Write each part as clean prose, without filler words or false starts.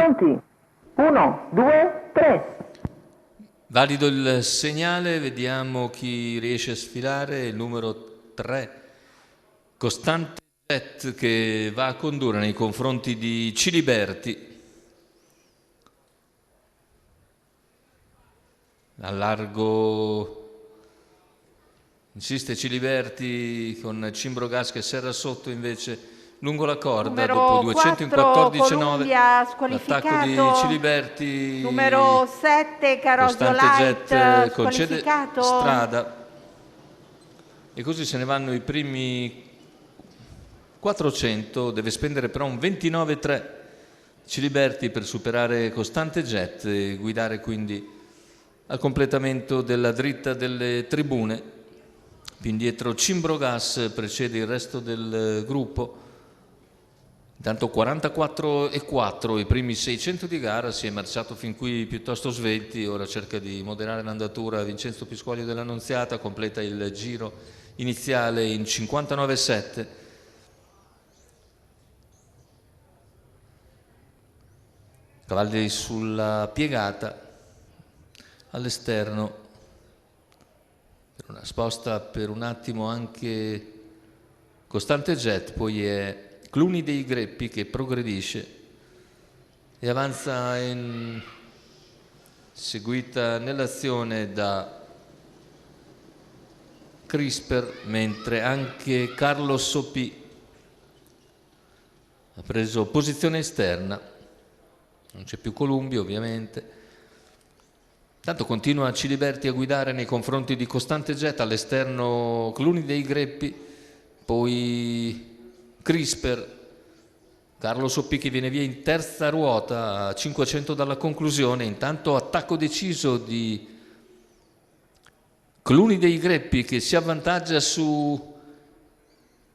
Pronti? 1, 2, 3. Valido il segnale, vediamo chi riesce a sfilare. Il numero 3, Costante Jet, che va a condurre nei confronti di Ciliberti. A largo insiste Ciliberti con Cimbrogas che serra sotto invece lungo la corda. Numero dopo 214,9 l'attacco di Ciliberti. Numero 7 Caroso Light Jet concede squalificato. strada e così se ne vanno i primi 400. Deve spendere però un 29,3 Ciliberti per superare Costante Jet e guidare quindi al completamento della dritta delle tribune. Più indietro Cimbrogas precede il resto del gruppo. Intanto 44,4 i primi 600 di gara. Si è marciato fin qui piuttosto svelti, ora cerca di moderare l'andatura Vincenzo Pisquaglio dell'Annunziata, completa il giro iniziale in 59,7. Cavalli sulla piegata all'esterno, per una sposta per un attimo anche Costante Jet, poi è Cluny dei Greppi che progredisce e avanza seguita nell'azione da Crisper, mentre anche Carlo Sopì ha preso posizione esterna. Non c'è più Columbia ovviamente. Tanto continua Ciliberti a guidare nei confronti di Costante Jet, all'esterno Cluny dei Greppi, poi Crisper, Carlo Soppi che viene via in terza ruota a 500 dalla conclusione. Intanto attacco deciso di Cluny dei Greppi che si avvantaggia su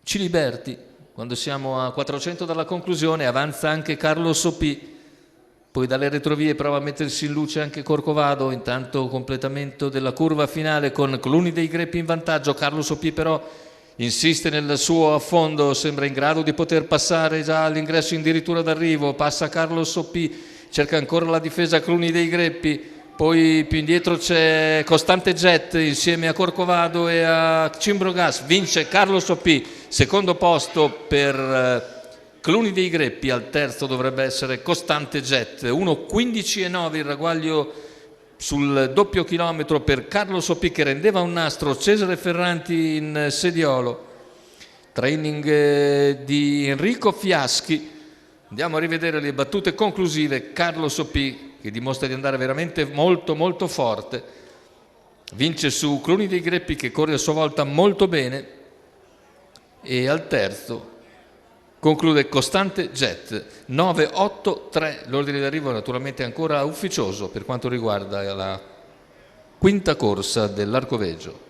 Ciliberti quando siamo a 400 dalla conclusione. Avanza anche Carlo Soppi, poi dalle retrovie prova a mettersi in luce anche Corcovado. Intanto completamento della curva finale con Cluny dei Greppi in vantaggio. Carlo Soppi però insiste nel suo affondo, sembra in grado di poter passare già all'ingresso addirittura d'arrivo. Passa Carlo Soppi, cerca ancora la difesa Cluny dei Greppi, poi più indietro c'è Costante Jet insieme a Corcovado e a Cimbrogas. Vince Carlo Soppi, secondo posto per Cluny dei Greppi, al terzo dovrebbe essere Costante Jet. 1,15,9 il ragguaglio sul doppio chilometro per Carlo Sopì che rendeva un nastro Cesare Ferranti in sediolo. Training di Enrico Fiaschi. Andiamo a rivedere le battute conclusive. Carlo Sopì che dimostra di andare veramente molto molto forte. Vince su Cluny dei Greppi che corre a sua volta molto bene e al terzo conclude Costante Jet. 9-8-3 l'ordine d'arrivo, naturalmente ancora ufficioso per quanto riguarda la quinta corsa dell'Arcoveggio.